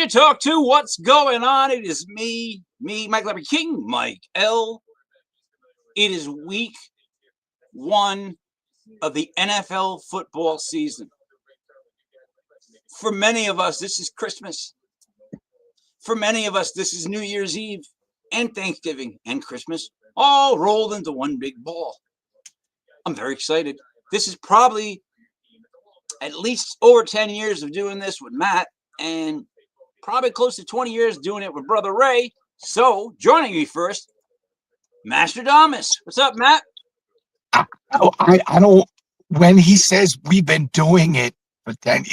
talk to what's going on. It is me, Mike Lever King, Mike L. It is week 1 of the NFL football season. For many of us, this is Christmas. For many of us, this is New Year's Eve and Thanksgiving and Christmas, all rolled into one big ball. I'm very excited. This is probably at least over 10 years of doing this with Matt, and probably close to 20 years doing it with Brother Ray. So, joining me first, Master Damas. What's up, Matt? I don't. When he says we've been doing it for 10,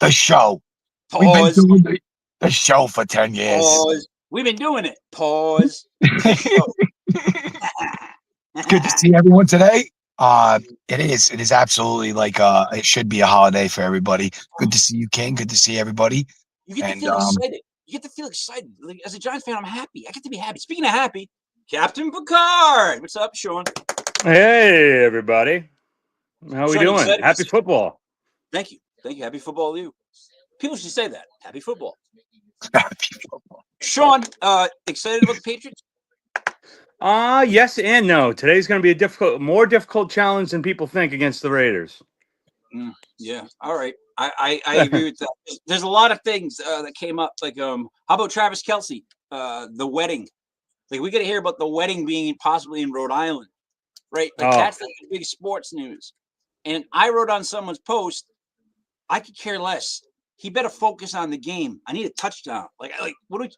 the show. Pause. We've been doing the show for 10 years. Pause. We've been doing it. Pause. It's good to see everyone today. It is absolutely like it should be a holiday for everybody. Good to see you, King. Good to see everybody. You get to feel excited. You get to feel excited. Like, as a Giants fan, I'm happy. I get to be happy. Speaking of happy, Captain Picard. What's up, Sean? Hey, everybody. How are we Sean, you doing? excited? Happy football. Thank you. Thank you. Happy football to you. People should say that. Happy football. Sean, excited about the Patriots? Yes and no. Today's going to be a more difficult challenge than people think against the Raiders. Yeah. All right. I agree with that. There's a lot of things that came up. Like, how about Travis Kelce? The wedding. Like, we got to hear about the wedding being possibly in Rhode Island, right? Like, that's like the big sports news. And I wrote on someone's post, I could care less. He better focus on the game. I need a touchdown.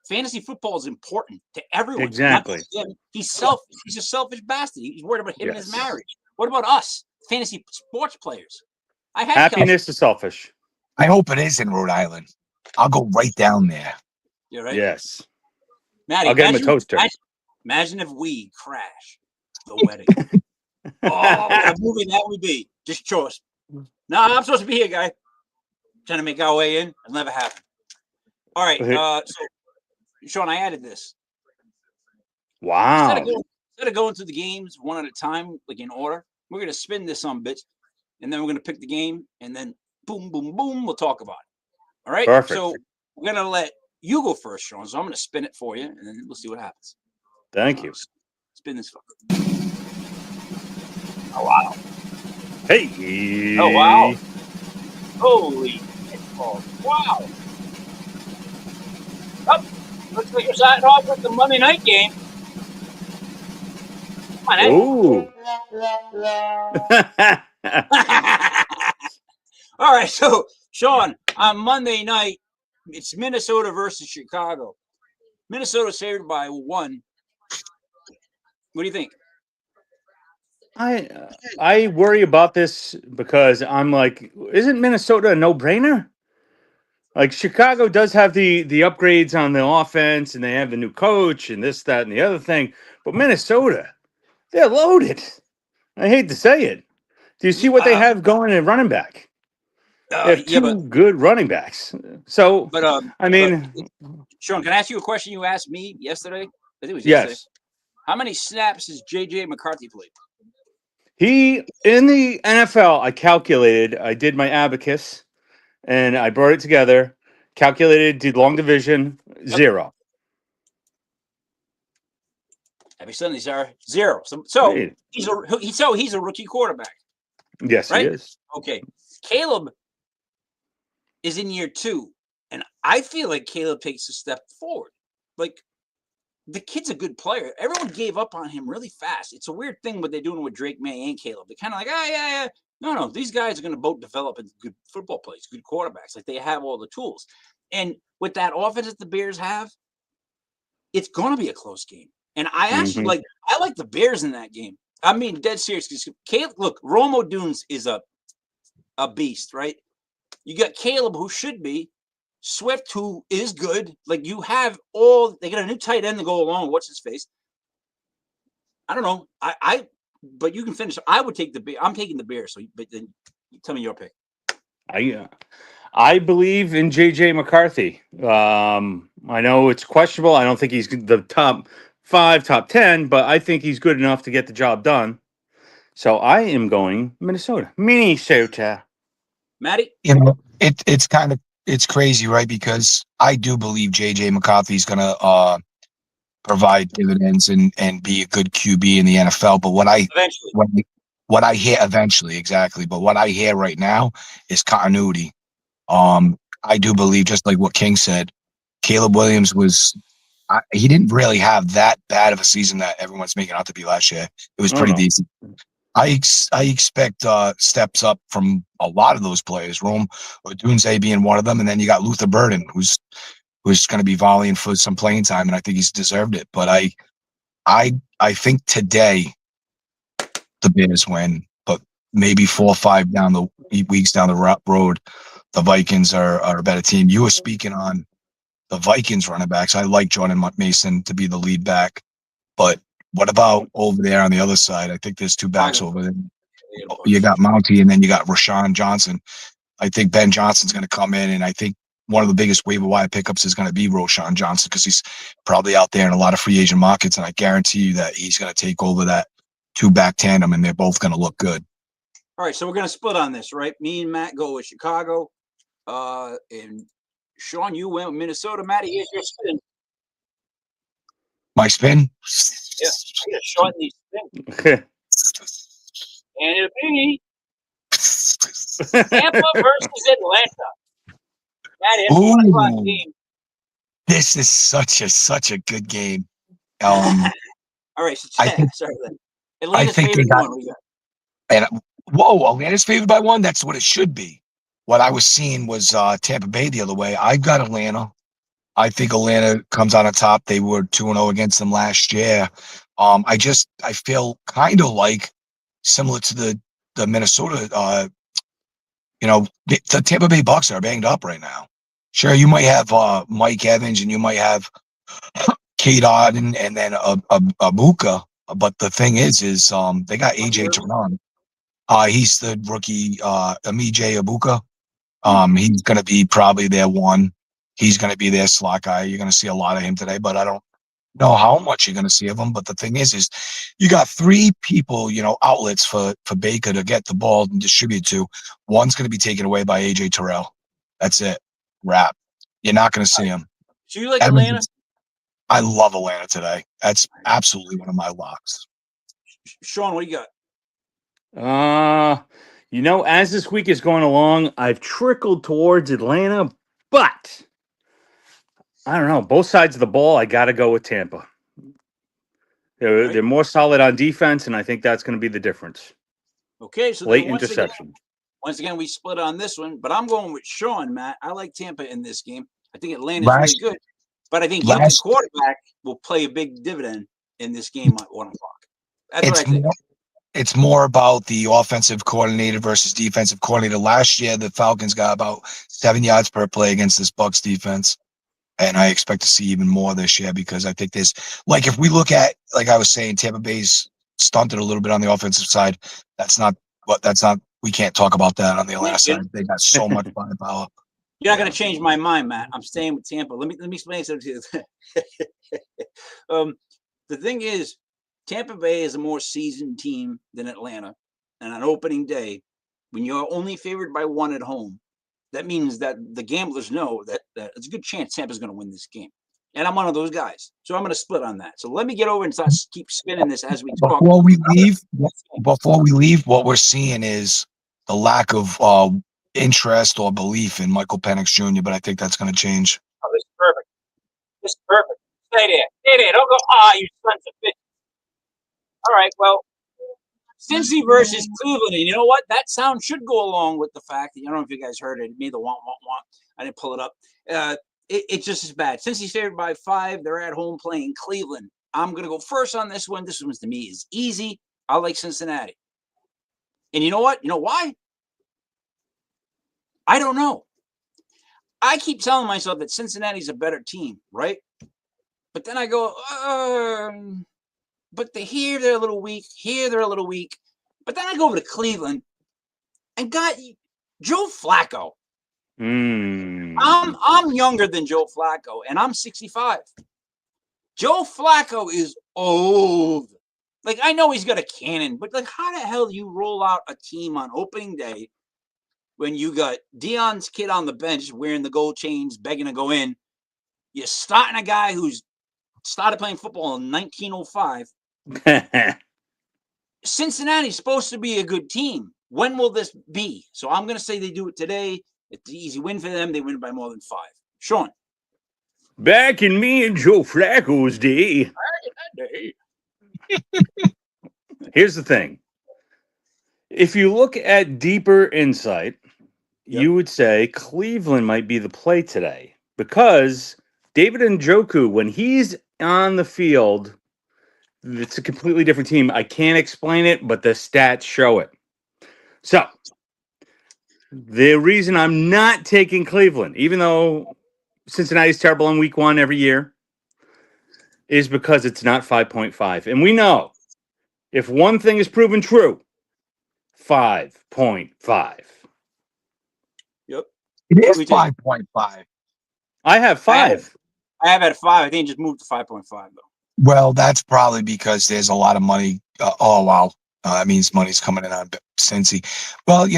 Fantasy football is important to everyone. Exactly. He's selfish. He's a selfish bastard. He's worried about him and his marriage. What about us, fantasy sports players? Happiness is selfish. I hope it is in Rhode Island. I'll go right down there. You're right. Yes. Maddie, I'll get him a toaster. Imagine if we crash the wedding. What a movie that would be. Just choice. No, I'm supposed to be here, guy. Trying to make our way in. It'll never happen. All right. So, Sean, I added this. Wow. Instead of going through the games one at a time, like in order, we're going to spin this on bits, and then we're going to pick the game, and then boom, boom, boom, we'll talk about it. All right? Perfect. So we're going to let you go first, Sean. So I'm going to spin it for you, and then we'll see what happens. Thank you. Spin this fucker. Oh, wow. Hey. Oh, wow. Holy shit. Wow. Oh, looks like you're starting off with the Monday night game. Come on, Ooh. All right, so, Sean, on Monday night, it's Minnesota versus Chicago. Minnesota's favored by 1. What do you think? I worry about this because I'm like, isn't Minnesota a no-brainer? Like, Chicago does have the upgrades on the offense, and they have the new coach and this, that, and the other thing. But Minnesota, they're loaded. I hate to say it. Do you see what they have going at running back? They have two good running backs. So, Sean, can I ask you a question you asked me yesterday? I think it was yesterday. Yes. How many snaps has J.J. McCarthy played? He, in the NFL, I did my abacus, and I brought it together, calculated, did long division, 0. Happy Sunday, sir. 0. So he's a rookie quarterback. Yes, right? He is. Okay. Caleb is in year 2, and I feel like Caleb takes a step forward. Like, the kid's a good player. Everyone gave up on him really fast. It's a weird thing what they're doing with Drake May and Caleb. They're kind of like, yeah. No. These guys are going to both develop into good football players, good quarterbacks. Like, they have all the tools. And with that offense that the Bears have, it's going to be a close game. And I actually like the Bears in that game. I mean, dead serious. Because Caleb, look, Romo Dunes is a beast, right? You got Caleb, who should be. Swift, who is good. Like, you have they got a new tight end to go along. What's his face? I don't know. But you can finish. I would take the Bears. I'm taking the Bears. So, but then tell me your pick. I believe in J.J. McCarthy. I know it's questionable. I don't think he's the top 5, top 10, but I think he's good enough to get the job done. So I am going Minnesota. Matty? You know, it's kind of it's crazy, right? Because I do believe JJ McCarthy's gonna provide dividends and be a good QB in the NFL. But Eventually. what, what I hear eventually, exactly. But what I hear right now is continuity. I do believe, just like what King said, Caleb Williams he didn't really have that bad of a season that everyone's making out to be last year. It was Oh pretty no. decent. I expect steps up from a lot of those players. Rome or Dunze being one of them, and then you got Luther Burden, who's going to be volleying for some playing time, and I think he's deserved it. But I think today the Bears win, but maybe 4 or 5 weeks down the road, the Vikings are a better team. You were speaking on the Vikings running backs. I like Jordan Mason to be the lead back, but what about over there on the other side? I think there's two backs over there. You got Mountie, and then you got Rashawn Johnson. I think Ben Johnson's going to come in, and I think one of the biggest waiver wire pickups is going to be Rashawn Johnson because he's probably out there in a lot of free agent markets, and I guarantee you that he's going to take over that two-back tandem, and they're both going to look good. All right, so we're going to split on this, right? Me and Matt go with Chicago, and Sean, you went with Minnesota. Matty, here's your spin. My spin? Yeah, I got Sean these spin. And it'll be Tampa versus Atlanta. Matty, that's a 1 o'clock game. This is such a good game. All right, so sorry. Atlanta's favored by 1. And Atlanta's favored by 1. That's what it should be. What I was seeing was Tampa Bay the other way. I've got Atlanta. I think Atlanta comes out on top. They were 2-0 against them last year. I feel kind of like similar to the Minnesota. The Tampa Bay Bucks are banged up right now. Sure, you might have Mike Evans and you might have Kate Auden and then Abuka. But the thing is they got AJ Terron. He's the rookie, Amije Abuka. He's going to be probably their one. He's going to be their slot guy. You're going to see a lot of him today, but I don't know how much you're going to see of him. But the thing is you got 3 people, outlets for Baker to get the ball and distribute to. One's going to be taken away by AJ Terrell. That's it. Wrap. You're not going to see him. So you like Atlanta? I love Atlanta today. That's absolutely one of my locks. Sean, what do you got? As this week is going along, I've trickled towards Atlanta, but I don't know. Both sides of the ball, I got to go with Tampa. They're more solid on defense, and I think that's going to be the difference. Okay, so late interception. Once again, we split on this one, but I'm going with Sean, Matt. I like Tampa in this game. I think Atlanta's really good, but I think the quarterback will play a big dividend in this game at 1 o'clock. That's what I think. It's more about the offensive coordinator versus defensive coordinator. Last year, the Falcons got about 7 yards per play against this Bucs defense. And I expect to see even more this year because I think there's, if we look at, like I was saying, Tampa Bay's stunted a little bit on the offensive side. We can't talk about that on the Atlanta side. They got so much firepower. You're not going to change my mind, Matt. I'm staying with Tampa. Let me explain something to you. The thing is, Tampa Bay is a more seasoned team than Atlanta. And on opening day, when you're only favored by 1 at home, that means that the gamblers know that it's a good chance Tampa's going to win this game. And I'm one of those guys. So I'm going to split on that. So let me get over and keep spinning this as we talk. Before we leave, what we're seeing is the lack of interest or belief in Michael Penix Jr., but I think that's going to change. Oh, this is perfect. This is perfect. Stay there. Don't go, you sons of bitches. All right, well, Cincy versus Cleveland. And you know what? That sound should go along with the fact that, I don't know if you guys heard it. It made the want. I didn't pull it up. It's just as bad. Cincy's favored by 5. They're at home playing Cleveland. I'm going to go first on this one. This one, to me, is easy. I like Cincinnati. And you know what? You know why? I don't know. I keep telling myself that Cincinnati's a better team, right? But then I go, but they're a little weak. Here, they're a little weak. But then I go over to Cleveland and got Joe Flacco. I'm younger than Joe Flacco, and I'm 65. Joe Flacco is old. I know he's got a cannon, but how the hell do you roll out a team on opening day when you got Dion's kid on the bench wearing the gold chains, begging to go in. You're starting a guy who's started playing football in 1905. Cincinnati's supposed to be a good team. When will this be? So I'm going to say they do it today. It's an easy win for them. They win by more than 5. Sean. Back in me and Joe Flacco's day. Here's the thing. If you look at deeper insight, you would say Cleveland might be the play today because David Njoku, when he's on the field, it's a completely different team. I can't explain it, but the stats show it. So, the reason I'm not taking Cleveland, even though Cincinnati's terrible in week 1 every year, is because it's not 5.5. And we know if one thing is proven true, 5.5. Yep. It is 5.5. I have 5. I have at 5. I think it just moved to 5.5 though. Well, that's probably because there's a lot of money. Oh, wow. That means money's coming in on Cincy. Well,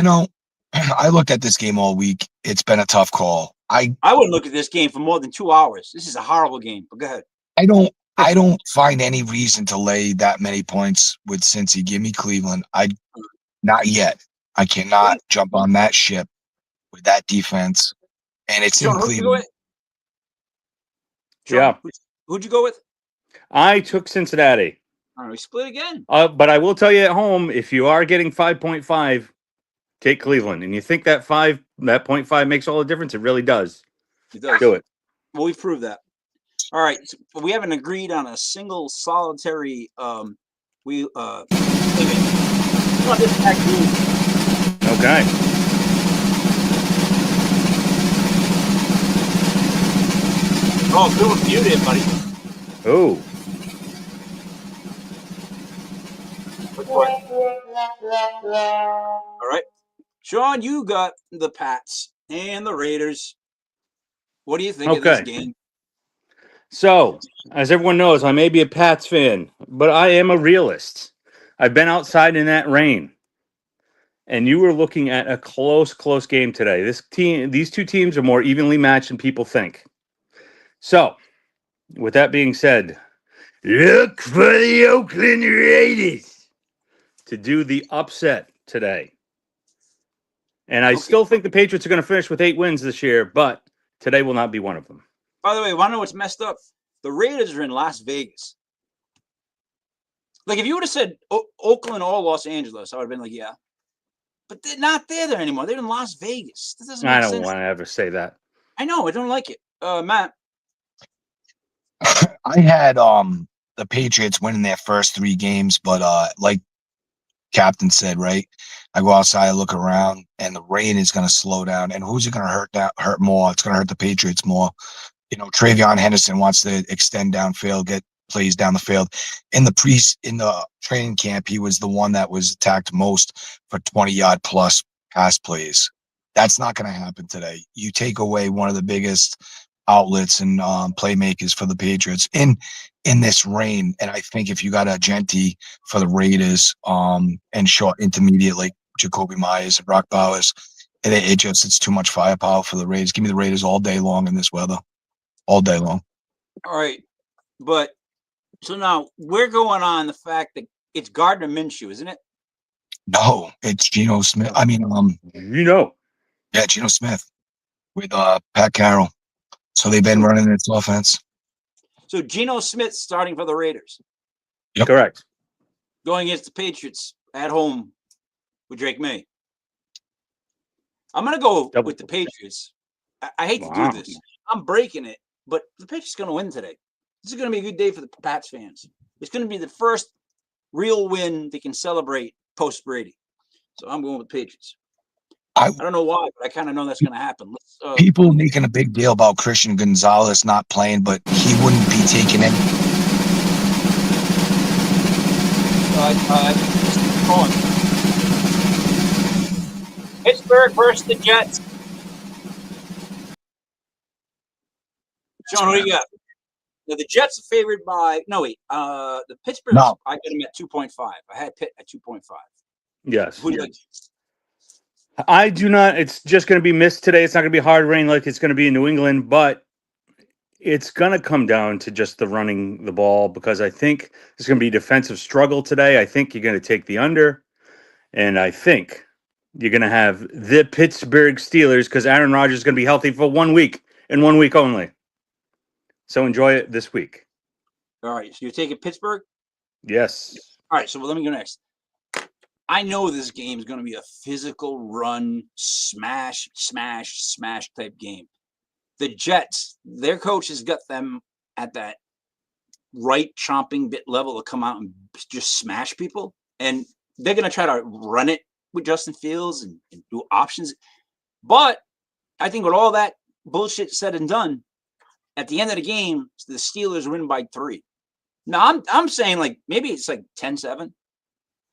I looked at this game all week. It's been a tough call. I wouldn't look at this game for more than 2 hours. This is a horrible game. But go ahead. I don't find any reason to lay that many points with Cincy. Give me Cleveland. Not yet. I cannot jump on that ship with that defense. And it's in Cleveland. Yeah. Who'd you go with? I took Cincinnati. All right, we split again. But I will tell you at home, if you are getting 5.5, take Cleveland. And you think that 0.5 makes all the difference? It really does. It does. Do it. Well, we've proved that. All right. So we haven't agreed on a single solitary okay. Oh, Phil's muted, buddy. Oh. All right. Sean, you got the Pats and the Raiders. What do you think of this game? So, as everyone knows, I may be a Pats fan, but I am a realist. I've been outside in that rain. And you were looking at a close game today. These two teams are more evenly matched than people think. So, with that being said, look for the Oakland Raiders to do the upset today. And I still think the Patriots are going to finish with 8 wins this year, but today will not be one of them. By the way, want to know what's messed up? The Raiders are in Las Vegas. Like, if you would have said Oakland or Los Angeles, I would have been like, yeah. But they're not there anymore. They're in Las Vegas. That doesn't make sense. I don't want to ever say that. I know. I don't like it. Matt. I had the Patriots winning their first 3 games, but like Captain said, right? I go outside, I look around, and the rain is going to slow down. And who's it going to hurt more? It's going to hurt the Patriots more. Travion Henderson wants to extend downfield, get plays down the field. In the training camp, he was the one that was attacked most for 20-yard plus pass plays. That's not going to happen today. You take away one of the biggest outlets and playmakers for the Patriots in this rain. And I think if you got a Genti for the Raiders and short intermediate like Jacoby Myers and Brock Bowers, it's too much firepower for the Raiders. Give me the Raiders all day long in this weather. All day long. All right. But so now we're going on the fact that it's Gardner Minshew, isn't it? No, it's Geno Smith. I mean, yeah, Geno Smith with Pat Carroll. So they've been running its offense. So Geno Smith starting for the Raiders. Yep. Correct. Going against the Patriots at home with Drake May. I'm going to go with the Patriots. I hate to do this. I'm breaking it, but the Patriots are going to win today. This is going to be a good day for the Pats fans. It's going to be the first real win they can celebrate post Brady. So I'm going with the Patriots. I don't know why, but I kind of know that's going to happen. People making a big deal about Christian Gonzalez not playing, but he wouldn't be taking any. Pittsburgh versus the Jets. Sean, what do you got? Now, the Jets are favored by the Pittsburgh. No. I got them at 2.5. I had Pitt at 2.5. Yes. Who do you like? I do not. It's just going to be missed today. It's not going to be hard rain like it's going to be in New England, but it's going to come down to just the running the ball because I think there's going to be defensive struggle today. I think you're going to take the under, and I think you're going to have the Pittsburgh Steelers because Aaron Rodgers is going to be healthy for 1 week and 1 week only. So enjoy it this week. All right, so you're taking Pittsburgh? Yes. All right, so let me go next. I know this game is going to be a physical run, smash type game. The Jets, their coach has got them at that right chomping bit level to come out and just smash people. And they're going to try to run it with Justin Fields and do options. But I think with all that bullshit said and done, at the end of the game, the Steelers win by 3. Now, I'm saying like maybe it's like 10-7.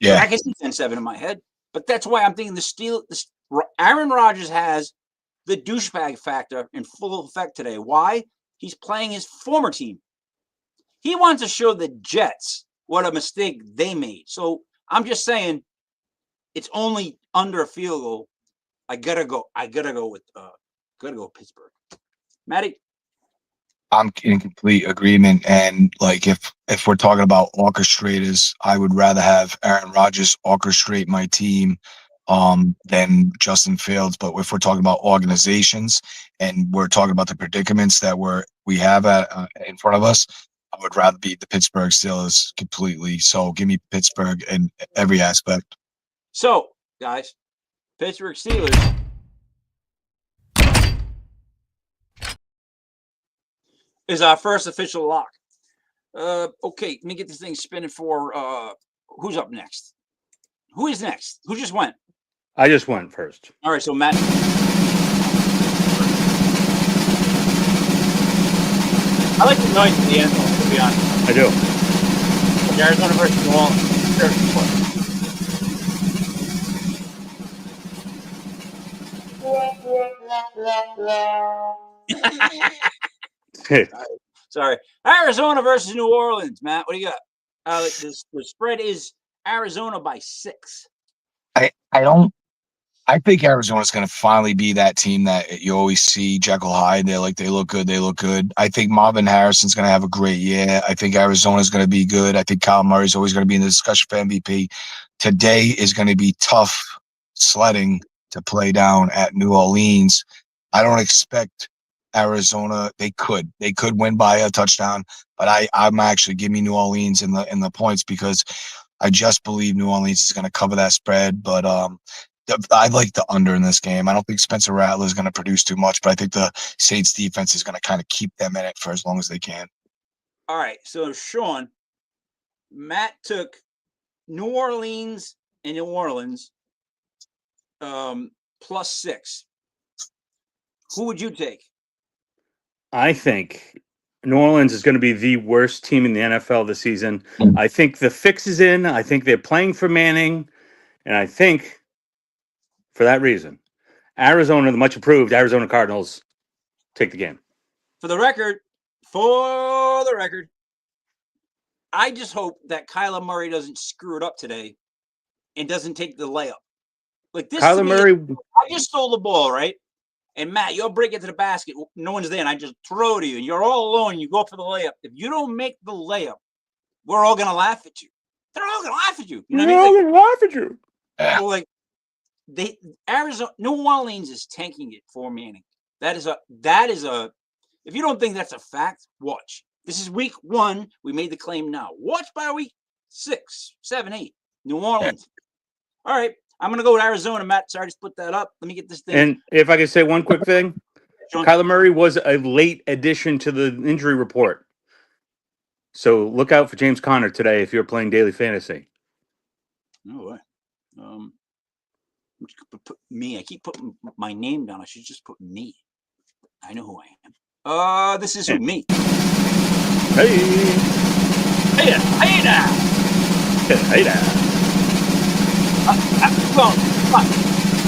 Yeah. I can see 10-7 in my head. But that's why I'm thinking Aaron Rodgers has the douchebag factor in full effect today. Why? He's playing his former team. He wants to show the Jets what a mistake they made. So I'm just saying it's only under a field goal. I gotta go with Pittsburgh. Matty? I'm in complete agreement. And like if we're talking about orchestrators, I would rather have Aaron Rodgers orchestrate my team than Justin Fields. But if we're talking about organizations and we're talking about the predicaments that we have in front of us, I would rather beat the Pittsburgh Steelers completely. So give me Pittsburgh in every aspect. So, guys, Pittsburgh Steelers is our first official lock. Okay, let me get this thing spinning for who's up next? Who is next? Who just went? I just went first. All right, so Matt. I like the noise at the end, though, to be honest. I do. Arizona versus New Orleans. Sorry. Arizona versus New Orleans, Matt. What do you got? The spread is Arizona by 6. I think Arizona's going to finally be that team that you always see Jekyll Hyde. They look good. I think Marvin Harrison's going to have a great year. I think Arizona's going to be good. I think Kyle Murray's always going to be in the discussion for MVP. Today is going to be tough sledding to play down at New Orleans. I don't expect Arizona. They could win by a touchdown, but I'm actually giving me New Orleans in the points because I just believe New Orleans is going to cover that spread. But I like the under in this game. I don't think Spencer Rattler is going to produce too much, but I think the Saints defense is going to kind of keep them in it for as long as they can. All right. So, Sean, Matt took New Orleans and New Orleans plus 6. Who would you take? I think New Orleans is going to be the worst team in the NFL this season. I think the fix is in. I think they're playing for Manning. And I think for that reason, Arizona, the much approved Arizona Cardinals, take the game. For the record, I just hope that Kyler Murray doesn't screw it up today and doesn't take the layup. Like this, Kyler Murray. I just stole the ball, right? And Matt, you'll break it to the basket. No one's there, and I just throw it to you, and you're all alone. And you go for the layup. If you don't make the layup, we're all gonna laugh at you. They're all gonna laugh at you. You know what I mean? Gonna laugh at you. So like, New Orleans is tanking it for Manning. That is a. If you don't think that's a fact, watch. This is week 1. We made the claim now. Watch by week 6, 7, 8. New Orleans. All right. I'm going to go with Arizona, Matt. Sorry to split that up. Let me get this thing. And if I could say one quick thing, Sean. Kyler Murray was a late addition to the injury report. So look out for James Conner today if you're playing daily fantasy. No way. Put me. I keep putting my name down. I should just put me. I know who I am. This is who, me. Hey. Hey now. Hey now. Come on.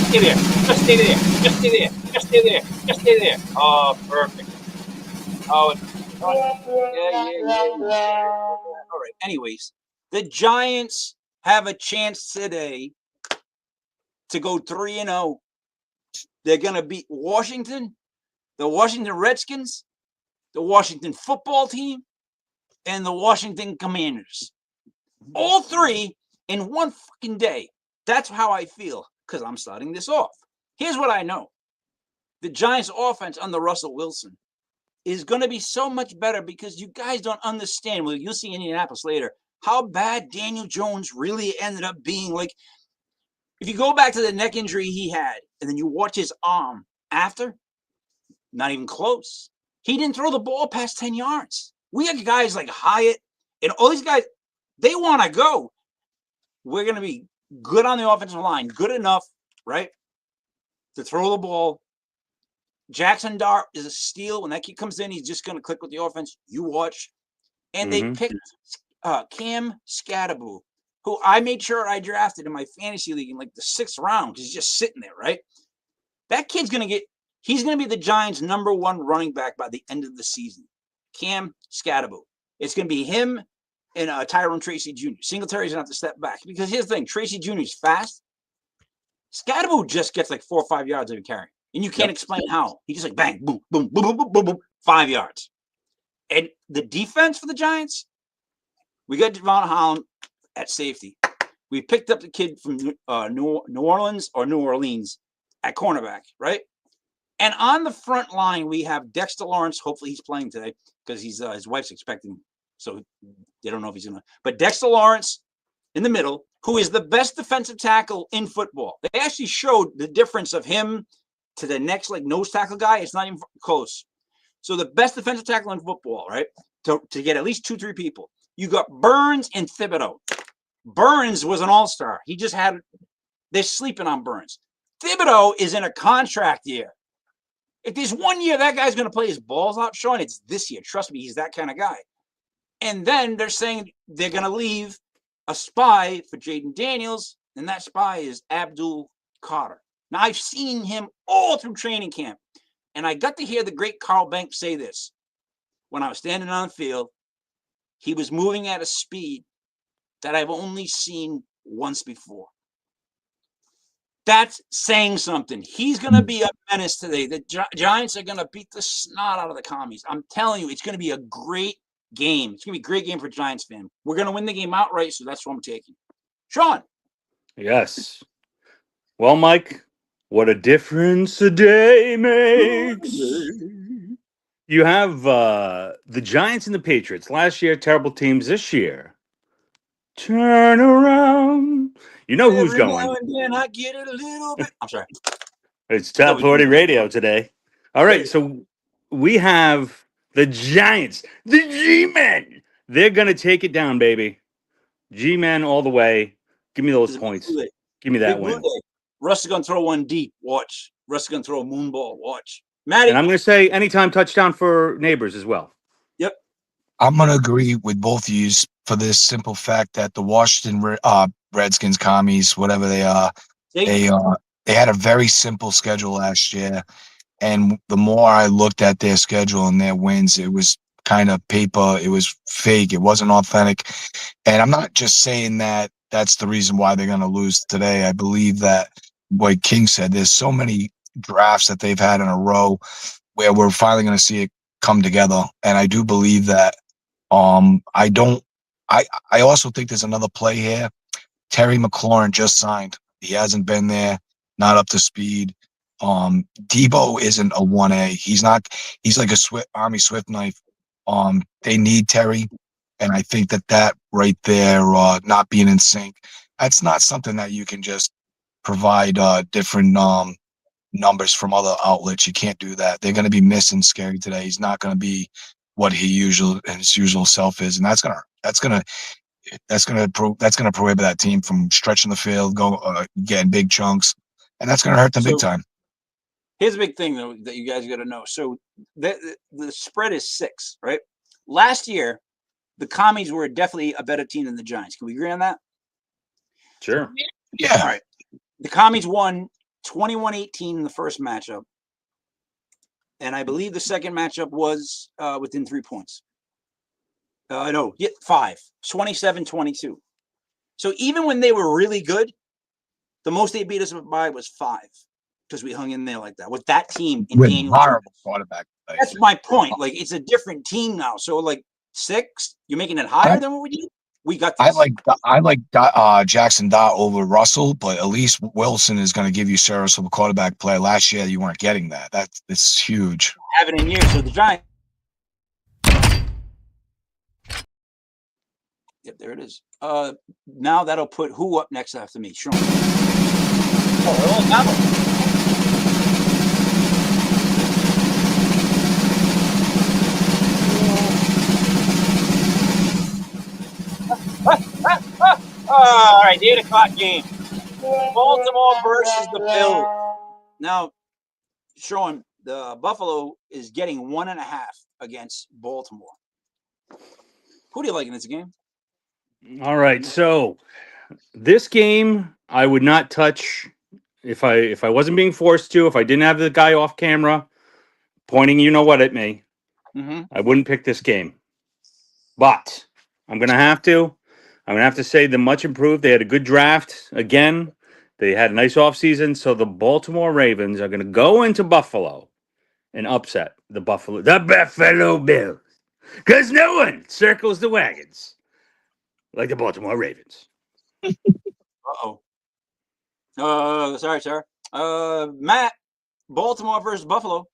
Stay there. Just stay there. Just stay there. Just stay there. Just stay there. Oh, perfect. Oh, yeah. All right. Anyways, the Giants have a chance today to go 3-0 They're going to beat Washington, the Washington Redskins, the Washington football team, and the Washington Commanders. All three in one fucking day. That's how I feel because I'm starting this off. Here's what I know. The Giants offense under Russell Wilson is going to be so much better because you guys don't understand. Well, you'll see in Indianapolis later how bad Daniel Jones really ended up being. Like, if you go back to the neck injury he had and then you watch his arm after, not even close. He didn't throw the ball past 10 yards. We have guys like Hyatt and all these guys, they want to go. We're going to be good on the offensive line, good enough, right, to throw the ball. Jackson Dart is a steal. When that kid comes in, he's just going to click with the offense. You watch. And they picked Cam Scatteraboo, who I made sure I drafted in my fantasy league in like the 6th round because he's just sitting there, right? That kid's going to he's going to be the Giants' #1 running back by the end of the season. Cam Scatteraboo. It's going to be him and Tyrone Tracy Jr. Singletary's going to have to step back because here's the thing. Tracy Jr. is fast. Scatteraboo just gets like 4 or 5 yards every carry. And you can't explain how. He just like bang, boom, boom, boom, boom, boom, boom, boom, 5 yards. And the defense for the Giants, we got Devon Holland at safety. We picked up the kid from New Orleans at cornerback, right? And on the front line, we have Dexter Lawrence. Hopefully he's playing today because his wife's expecting him. So they don't know if he's going to. But Dexter Lawrence in the middle, who is the best defensive tackle in football. They actually showed the difference of him to the next like nose tackle guy. It's not even close. So the best defensive tackle in football, right? To get at least 2-3 people. You got Burns and Thibodeau. Burns was an all-star. They're sleeping on Burns. Thibodeau is in a contract year. If there's 1 year that guy's going to play his balls out, Sean, it's this year. Trust me, he's that kind of guy. And then they're saying they're going to leave a spy for Jaden Daniels, and that spy is Abdul Carter. Now, I've seen him all through training camp, and I got to hear the great Carl Banks say this. When I was standing on the field, he was moving at a speed that I've only seen once before. That's saying something. He's going to be a menace today. The Giants are going to beat the snot out of the Commies. I'm telling you, it's going to be a great game. It's going to be a great game for Giants fan. We're going to win the game outright, so that's what I'm taking. Sean. Yes. Well, Mike, what a difference a day makes. You have the Giants and the Patriots. Last year, terrible teams. This year, turn around. You know who's going. Now and then I get it a little bit. I'm sorry. It's Top 40 Radio today. All right, so we have the Giants, the G-Men. They're going to take it down, baby. G-Men all the way. Give me those points. Give me that win. Russ is going to throw one deep. Watch. Russ is going to throw a moon ball. Watch. Matty. And I'm going to say anytime touchdown for Neighbors as well. Yep. I'm going to agree with both of you for this simple fact that the Washington Redskins, Commies, whatever they are, they had a very simple schedule last year. And the more I looked at their schedule and their wins, it was kind of paper. It was fake. It wasn't authentic. And I'm not just saying that that's the reason why they're going to lose today. I believe that, like King said, there's so many drafts that they've had in a row where we're finally going to see it come together. And I do believe that I also think there's another play here. Terry McLaurin just signed. He hasn't been there, not up to speed. Debo isn't a 1A. He's like a Army Swift knife. They need Terry. And I think that right there, not being in sync, that's not something that you can just provide different numbers from other outlets. You can't do that. They're going to be missing Scary today. He's not going to be what his usual self is, and that's going to prohibit that team from stretching the field, getting big chunks, and that's going to hurt them big time. Here's a big thing though that you guys got to know. So the spread is 6, right? Last year, the Commies were definitely a better team than the Giants. Can we agree on that? Sure. Yeah. All right. The Commies won 21-18 in the first matchup. And I believe the second matchup was within 3 points. 5. 27-22. So even when they were really good, the most they beat us by was 5. because we hung in there like that with that team in With Daniel horrible Jones. quarterback play. That's my point. Like, it's a different team now. So, like, 6, you're making it higher than what we did? We got this. I like Jackson Dart over Russell, but at least Wilson is going to give you serviceable quarterback play. Last year, you weren't getting that. It's huge. Haven't in years. So the Giants. Yep, there it is. Now that'll put who up next after me? Sean. Oh, all right, 8 o'clock game. Baltimore versus the Bills. Now, Sean, the Buffalo is getting 1.5 against Baltimore. Who do you like in this game? All right, so this game I would not touch if I wasn't being forced to. If I didn't have the guy off camera pointing, you know what, at me, I wouldn't pick this game. But I'm gonna have to. I'm gonna have to say the much improved. They had a good draft again. They had a nice offseason. So the Baltimore Ravens are gonna go into Buffalo and upset the Buffalo Bills. Because no one circles the wagons like the Baltimore Ravens. Sorry, sir. Matt, Baltimore versus Buffalo.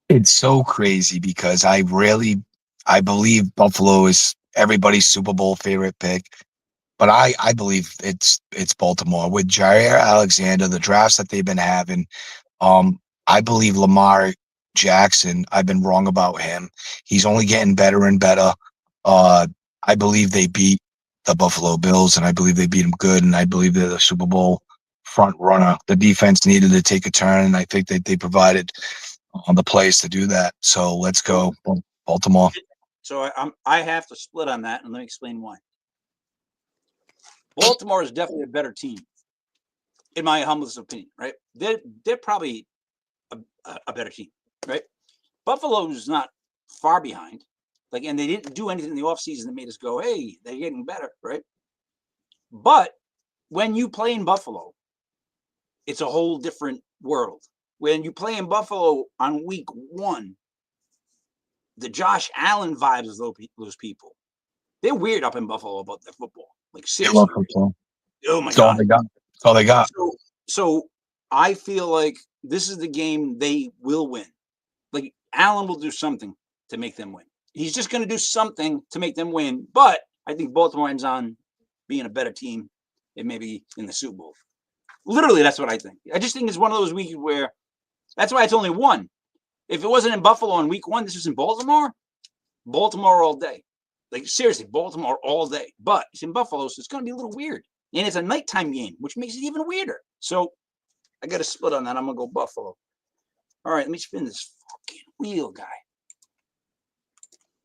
It's so crazy because I believe Buffalo is everybody's Super Bowl favorite pick, but I believe it's Baltimore with Jair Alexander, the drafts that they've been having. I believe Lamar Jackson. I've been wrong about him. He's only getting better and better. I believe they beat the Buffalo Bills, and I believe they beat them good, and I believe they're the Super Bowl front runner. The defense needed to take a turn, and I think that they provided on the plays to do that. So let's go Baltimore. So I have to split on that, and let me explain why. Baltimore is definitely a better team, in my humblest opinion. Right? They're probably a better team. Right? Buffalo's not far behind. Like, and they didn't do anything in the offseason that made us go, hey, they're getting better, right? But when you play in Buffalo, it's a whole different world. When you play in Buffalo on week 1, the Josh Allen vibes of those people, they're weird up in Buffalo about their football. Like, seriously. They love football. Oh, my That's God. all they got. That's all they got. So I feel like this is the game they will win. Like, Allen will do something to make them win. He's just going to do something to make them win. But I think Baltimore ends on being a better team and maybe in the Super Bowl. Literally, that's what I think. I just think it's one of those weeks where that's why it's only 1. If it wasn't in Buffalo on week 1, this was in Baltimore all day. Like, seriously, Baltimore all day. But it's in Buffalo, so it's going to be a little weird. And it's a nighttime game, which makes it even weirder. So I got to split on that. I'm going to go Buffalo. All right, let me spin this fucking wheel, guy.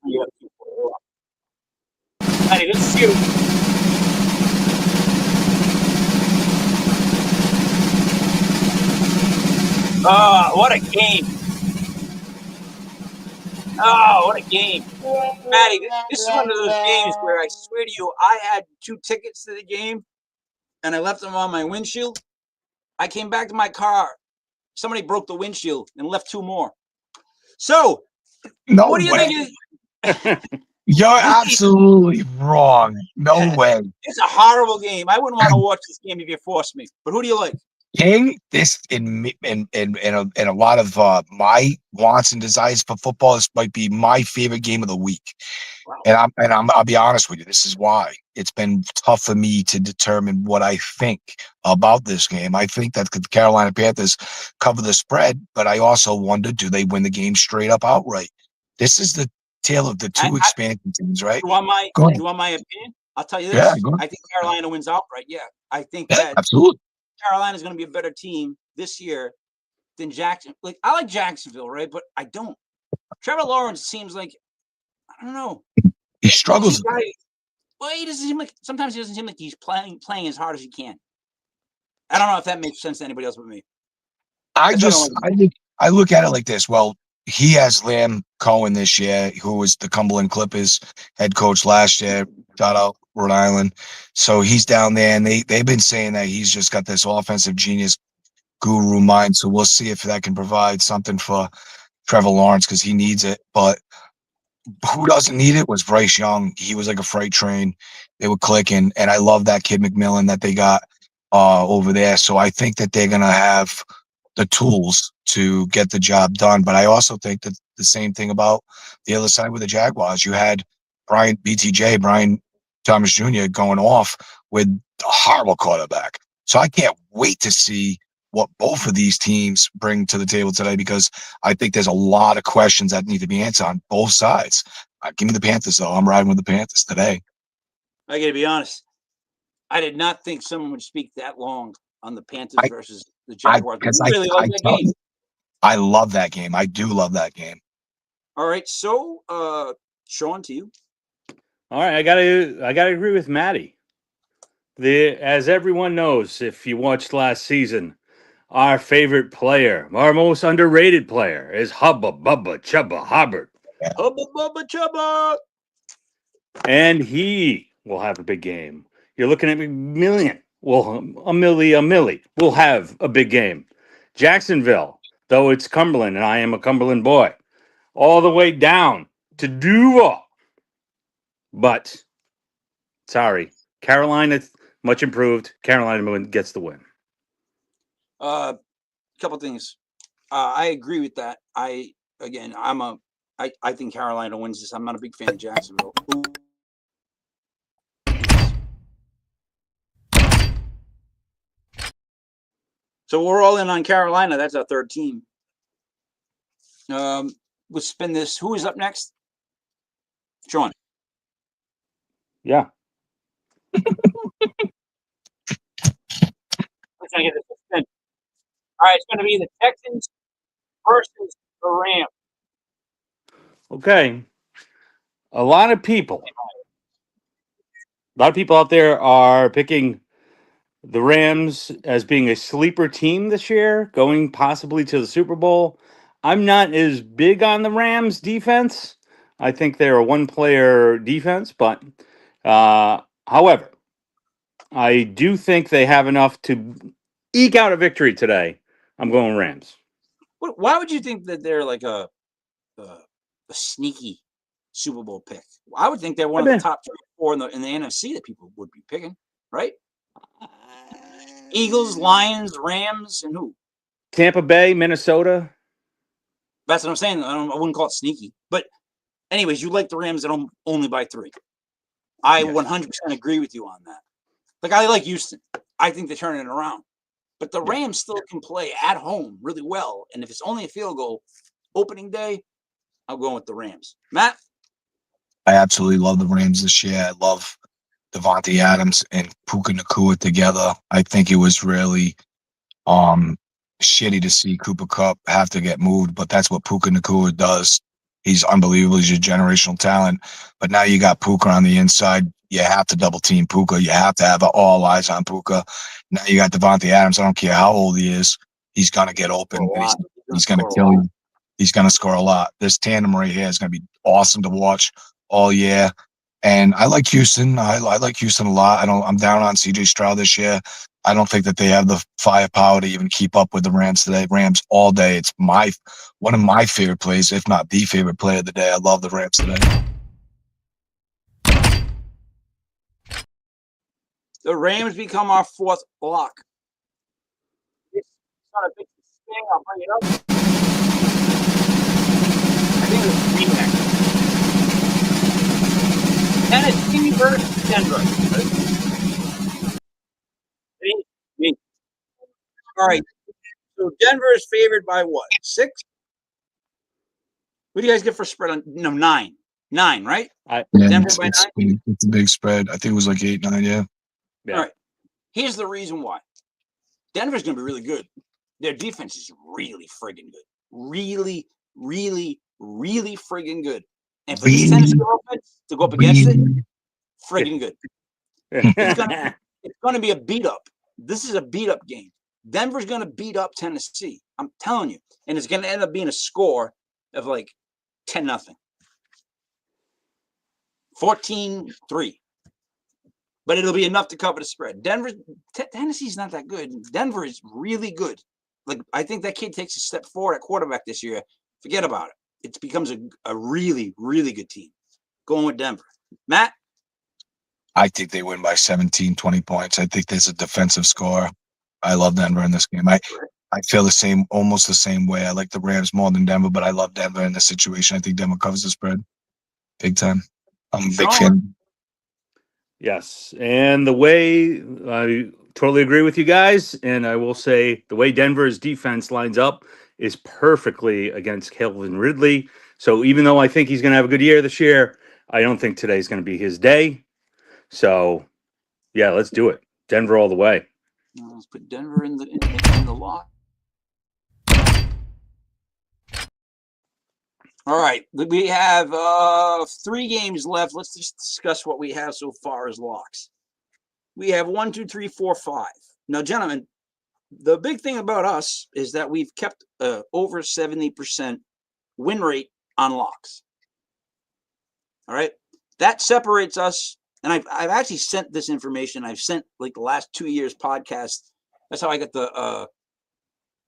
Yeah. Honey, this is you. Oh, what a game. Oh, what a game. Maddie, this is one of those games where I swear to you, I had 2 tickets to the game and I left them on my windshield. I came back to my car. Somebody broke the windshield and left 2 more. So, what do you think is... You're absolutely wrong. No way. It's a horrible game. I wouldn't want to watch this game if you forced me. But who do you like? King, this in a lot of my wants and desires for football, this might be my favorite game of the week. Wow. And I'll be honest with you. This is why it's been tough for me to determine what I think about this game. I think that the Carolina Panthers cover the spread, but I also wonder, do they win the game straight up outright? This is the tale of the 2 expansion teams, right? You want my opinion? I'll tell you this. Yeah, I think Carolina wins outright. Yeah, I think that absolutely. Carolina is going to be a better team this year than Jackson. Like, I like Jacksonville, right? But I don't. Trevor Lawrence seems like, I don't know. He struggles. Well, he doesn't seem like, sometimes he doesn't seem like he's playing as hard as he can. I don't know if that makes sense to anybody else but me. I look at it like this. Well, he has Liam Cohen this year, who was the Cumberland Clippers head coach last year. Shout out. Rhode Island. So he's down there, and they've been saying that he's just got this offensive genius guru mind. So we'll see if that can provide something for Trevor Lawrence because he needs it. But who doesn't need it was Bryce Young. He was like a freight train. They were clicking, and I love that kid McMillan that they got over there. So I think that they're gonna have the tools to get the job done. But I also think that the same thing about the other side with the Jaguars. You had Brian Thomas Jr. going off with a horrible quarterback. So I can't wait to see what both of these teams bring to the table today because I think there's a lot of questions that need to be answered on both sides. Give me the Panthers, though. I'm riding with the Panthers today. I got to be honest. I did not think someone would speak that long on the Panthers versus the Jaguars. I really like that game. I love that game. I do love that game. All right, so Sean, to you. All right, I gotta agree with Maddie. As everyone knows, if you watched last season, our favorite player, our most underrated player, is Hubba Bubba Chubba Hubbard. Yeah. Hubba Bubba Chubba, and he will have a big game. You're looking at McMillian. Well, a millie will have a big game. Jacksonville, though it's Cumberland, and I am a Cumberland boy, all the way down to Duval. But, sorry, Carolina, much improved. Carolina gets the win. Couple things. I agree with that. I think Carolina wins this. I'm not a big fan of Jacksonville. So we're all in on Carolina. That's our third team. We'll spin this. Who is up next? Sean. Yeah. Let's get this spin. All right, it's going to be the Texans versus the Rams. Okay. A lot of people out there are picking the Rams as being a sleeper team this year, going possibly to the Super Bowl. I'm not as big on the Rams defense. I think they're a one-player defense, but however, I do think they have enough to eke out a victory today. I'm going Rams. Why would you think that they're like a sneaky Super Bowl pick? I would think they're one of the top 3 or 4 in the NFC that people would be picking, right? Eagles, Lions, Rams, and who? Tampa Bay, Minnesota. That's what I'm saying. I wouldn't call it sneaky. But anyways, you like the Rams at only by 3. I 100% agree with you on that. Like, I like Houston. I think they're turning it around. But the Rams still can play at home really well. And if it's only a field goal opening day, I'm going with the Rams. Matt? I absolutely love the Rams this year. I love Devontae Adams and Puka Nacua together. I think it was really shitty to see Cooper Kupp have to get moved, but that's what Puka Nacua does. He's unbelievable. He's a generational talent. But now you got Puka on the inside. You have to double team Puka. You have to have all eyes on Puka. Now you got Devontae Adams. I don't care how old he is. He's going to get open. He's going to kill you. He's going to score a lot. This tandem right here is going to be awesome to watch all year. And I like Houston. I like Houston a lot. I'm down on CJ Stroud this year. I don't think that they have the firepower to even keep up with the Rams today. Rams all day. It's one of my favorite plays, if not the favorite play of the day. I love the Rams today. The Rams become our 4th block. It's not a big thing. I'll bring it up. I think it's rematch. Tennessee versus Denver. All right. So Denver is favored by what? 6? What do you guys get for spread on? No, 9. 9, right? Denver by 9? It's a big spread. I think it was like 8, 9, yeah. All right. Here's the reason why. Denver's going to be really good. Their defense is really friggin' good. Really, really, really friggin' good. And for this Tennessee offense to go up against it, friggin' good. It's going to be a beat up. This is a beat up game. Denver's going to beat up Tennessee. I'm telling you. And it's going to end up being a score of like 10-0. 14-3. but it'll be enough to cover the spread. Tennessee's not that good. Denver is really good. Like, I think that kid takes a step forward at quarterback this year. Forget about it. It becomes a really, really good team. Going with Denver. Matt? I think they win by 17, 20 points. I think there's a defensive score. I love Denver in this game. I feel almost the same way. I like the Rams more than Denver, but I love Denver in this situation. I think Denver covers the spread big time. I'm a big fan. Yes. And the way I totally agree with you guys. And I will say the way Denver's defense lines up is perfectly against Calvin Ridley. So even though I think he's going to have a good year this year, I don't think today's going to be his day. So, yeah, let's do it. Denver all the way. Let's put Denver in the lock. All right, we have 3 games left. Let's just discuss what we have so far as locks. We have 1, 2, 3, 4, 5. Now, gentlemen, the big thing about us is that we've kept over 70% win rate on locks. All right, that separates us. And I've actually sent this information. I've sent like the last 2 years podcast. That's how I got the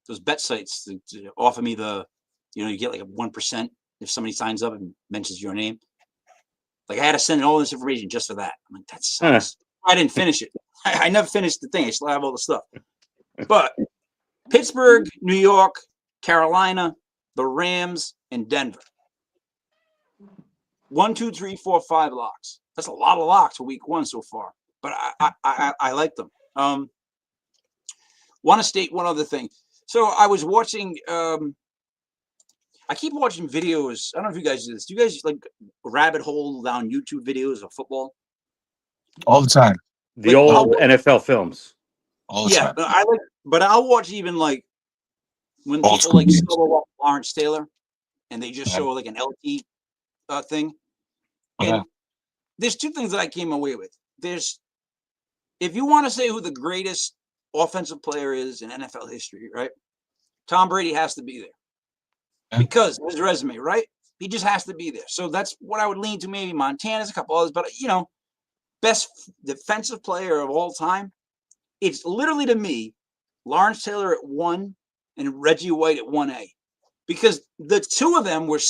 those bet sites to offer me the, you get like a 1% if somebody signs up and mentions your name. Like, I had to send all this information just for that. I'm like, that sucks. I didn't finish it. I never finished the thing. I still have all the stuff. But Pittsburgh, New York, Carolina, the Rams, and Denver. 1, 2, 3, 4, 5 locks. That's a lot of locks for week 1 so far. But I like them. Want to state one other thing. So I was watching. I keep watching videos. I don't know if you guys do this. Do you guys like rabbit hole down YouTube videos of football? All the time. The old NFL films. All the time. But I'll watch even like when Old people like games. solo up Lawrence Taylor, and they just show like an LT thing. And there's 2 things that I came away with. If you want to say who the greatest offensive player is in NFL history, right? Tom Brady has to be there. Because of his resume, right? He just has to be there. So that's what I would lean to. Maybe Montana's, a couple others, but best defensive player of all time. It's literally, to me, Lawrence Taylor at 1 and Reggie White at 1A, because the 2 of them were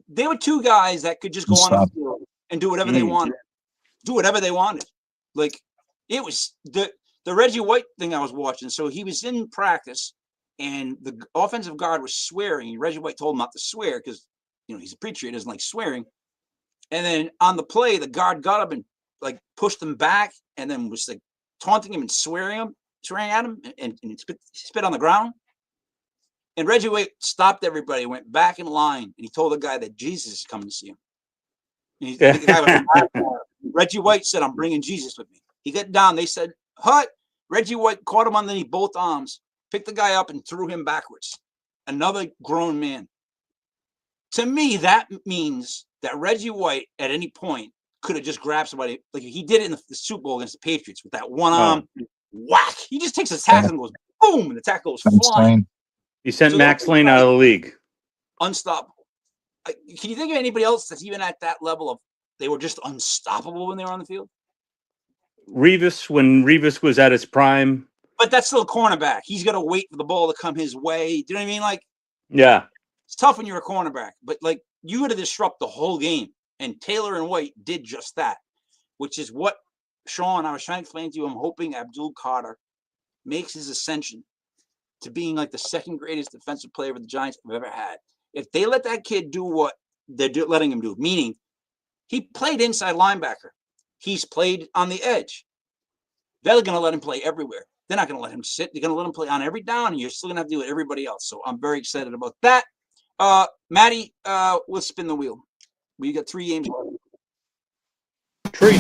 they were 2 guys that could just go on the field and do whatever they wanted. Like, it was the Reggie White thing I was watching. So he was in practice, and the offensive guard was swearing. Reggie White told him not to swear because, he's a preacher. He doesn't like swearing. And then on the play, the guard got up and like pushed him back, and then was like taunting him and swearing at him, and spit on the ground. And Reggie White stopped everybody, went back in line, and he told the guy that Jesus is coming to see him. And the guy was Reggie White said, "I'm bringing Jesus with me." He got down. They said, "Hut." Reggie White caught him underneath both arms, picked the guy up, and threw him backwards. Another grown man. To me, that means that Reggie White at any point could have just grabbed somebody. Like he did it in the Super Bowl against the Patriots with that one arm whack. He just takes a tackle and goes boom, and the tackle goes flying. He sent Max Lane out of the league. Unstoppable. Can you think of anybody else that's even at that level of they were just unstoppable when they were on the field? Revis, when Revis was at his prime. But that's still a cornerback. He's got to wait for the ball to come his way. Do you know what I mean? Like, yeah, it's tough when you're a cornerback, but like you got to disrupt the whole game. And Taylor and White did just that, which is what Sean, I was trying to explain to you. I'm hoping Abdul Carter makes his ascension to being like the 2nd greatest defensive player the Giants have ever had. If they let that kid do what they're letting him do, meaning he played inside linebacker, he's played on the edge. They're going to let him play everywhere. They're not going to let him sit. They're going to let him play on every down, and you're still going to have to deal with everybody else. So I'm very excited about that. Maddie, let's spin the wheel. We got 3 games left. Tree.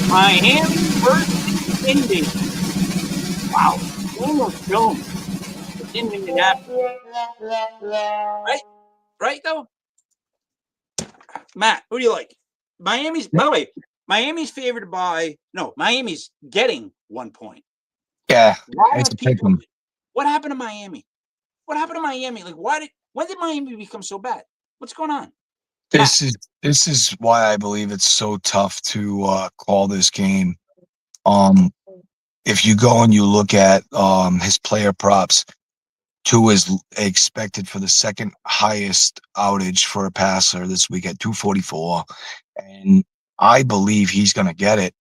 Miami versus Indy. Wow. Almost Jones. It's in Indianapolis. Right, though? Matt, who do you like? By the way, Miami's favored by, Miami's getting 1 point. Yeah. It's a pick 'em. What happened to Miami? Like, why did When did Miami become so bad? What's going on? This is why I believe it's so tough to call this game. If you go and you look at his player props, Tua is expected for the second highest outage for a passer this week at 244, and I believe he's going to get it.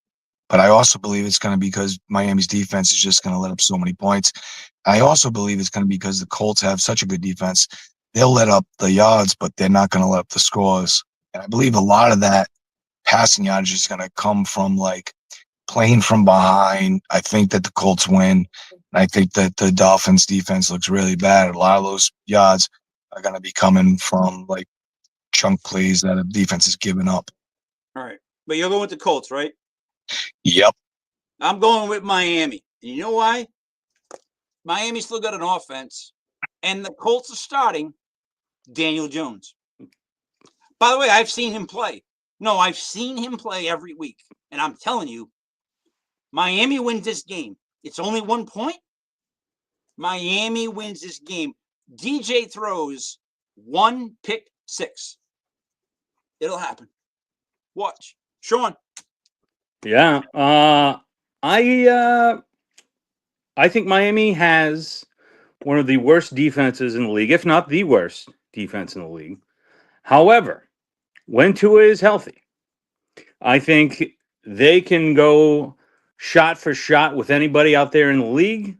But I also believe it's going to be because Miami's defense is just going to let up so many points. I also believe it's going to be because the Colts have such a good defense. They'll let up the yards, but they're not going to let up the scores. And I believe a lot of that passing yardage is going to come from like playing from behind. I think that the Colts win. I think that the Dolphins defense looks really bad. A lot of those yards are going to be coming from like chunk plays that the defense is giving up. All right. But you're going with the Colts, right? Yep. I'm going with Miami. And you know why? Miami still got an offense, and the Colts are starting Daniel Jones. By the way, I've seen him play. No, I've seen him play every week. And I'm telling you, Miami wins this game. It's only 1 point. Miami wins this game. DJ throws 1 pick 6. It'll happen. Watch. Sean. Yeah. I think Miami has one of the worst defenses in the league, if not the worst defense in the league. However, when Tua is healthy, I think they can go shot for shot with anybody out there in the league.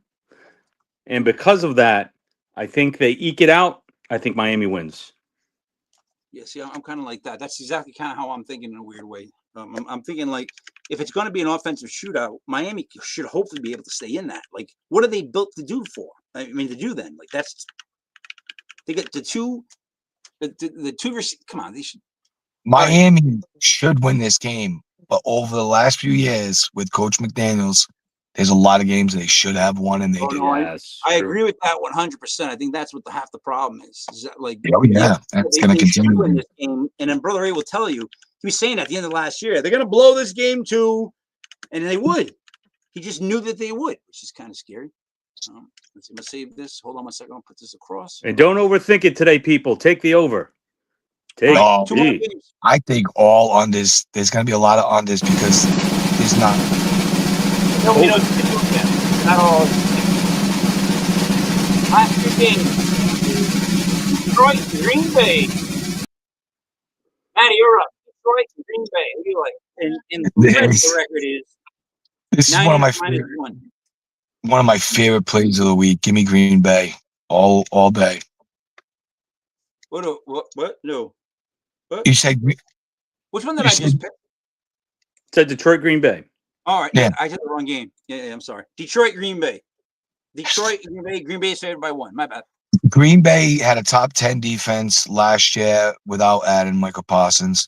And because of that, I think they eke it out. I think Miami wins. Yeah, see, I'm kind of like that. That's exactly kind of how I'm thinking in a weird way. I'm thinking like if it's going to be an offensive shootout, Miami should hopefully be able to stay in that. Like, what are they built to do for? I mean, to do then? Like, that's they get the two. Come on, they should. Miami should win this game, but over the last few years with Coach McDaniels, there's a lot of games they should have won and they didn't. No, Yes, I agree with that 100%. I think that's what half the problem is. Is that like, Oh yeah, that's going to they should continue. win this game. And then Brother A will tell you, he was saying at the end of last year, they're going to blow this game too, and they would. He just knew that they would, which is kind of scary. Let's see, I'm gonna save this. Hold on 1 second. I'll put this across. and don't overthink it today, people. Take the over. Take Oh, 2 more the. games. I think all unders. There's going to be a lot of unders because there's not. Nobody knows what to do with that. Not all. Last 2 games. Detroit, Green Bay. Matty, you're up. Detroit, Green Bay. What do you like? And the record is This is 9 one of my minus favorite, 1. one of my favorite plays of the week. Give me Green Bay all day. What? No. What? You said Which one did you I said- just pick? Said Detroit, Green Bay. All right. Yeah. I did the wrong game. Yeah, I'm sorry. Detroit, Green Bay. Detroit, Green Bay. Green Bay is favored by 1. My bad. Green Bay had a top 10 defense last year without adding Michael Parsons.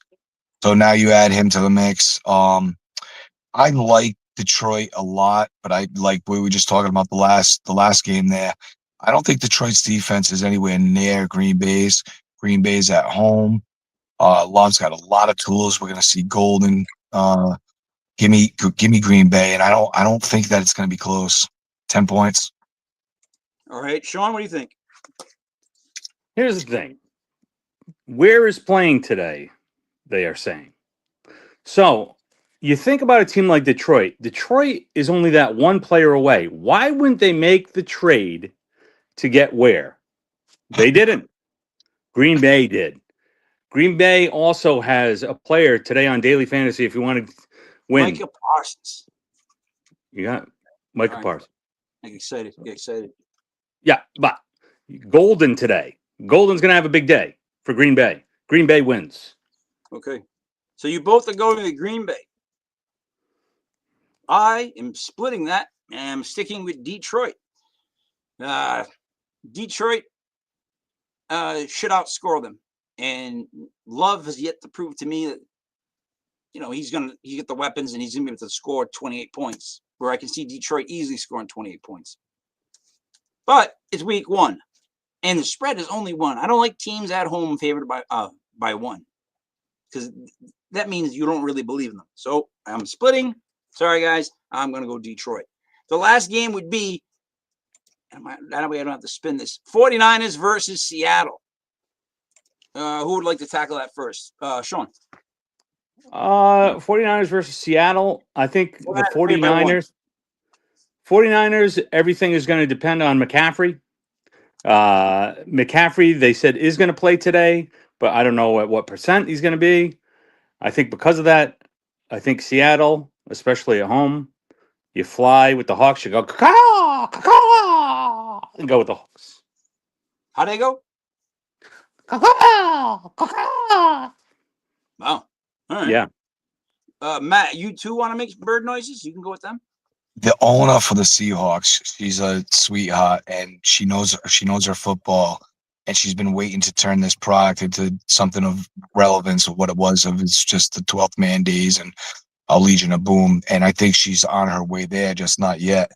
So now you add him to the mix. I like Detroit a lot, but I like we were just talking about the last game there. I don't think Detroit's defense is anywhere near Green Bay's. Green Bay's at home. Love's got a lot of tools. We're gonna see Golden. Give me Green Bay, and I don't think that it's gonna be close. 10 points. All right, Sean, what do you think? Here's the thing. Where is playing today? They are saying. So you think about a team like Detroit. Detroit is only that one player away. Why wouldn't they make the trade to get where? They didn't. Green Bay did. Green Bay also has a player today on Daily Fantasy. If you want to win, Micah Parsons. you got Micah All right. Parsons. Get excited. Yeah, but Golden today. Golden's going to have a big day for Green Bay. Green Bay wins. Okay. So you both are going to Green Bay. I am splitting that, and I'm sticking with Detroit. Detroit should outscore them. And Love has yet to prove to me that, he's going to get the weapons and he's going to be able to score 28 points, where I can see Detroit easily scoring 28 points. But it's week 1, and the spread is only 1. I don't like teams at home favored by 1, because that means you don't really believe in them. So I'm splitting. Sorry, guys. I'm going to go Detroit. The last game would be, that way I don't have to spin this, 49ers versus Seattle. Who would like to tackle that first? Sean. 49ers versus Seattle. I think the 49ers, everything is going to depend on McCaffrey. McCaffrey, they said, is going to play today, but I don't know at what percent he's going to be. I think because of that, I think Seattle, especially at home, you fly with the Hawks, you go, caw, caw, and go with the Hawks. How they go? Caw, caw. Wow. All right. Yeah. Matt, you too want to make bird noises? You can go with them. The owner for the Seahawks, she's a sweetheart, and she knows her football, and she's been waiting to turn this product into something of relevance of what it was. Of it's just the 12th man days and a Legion of Boom, and I think she's on her way there, just not yet.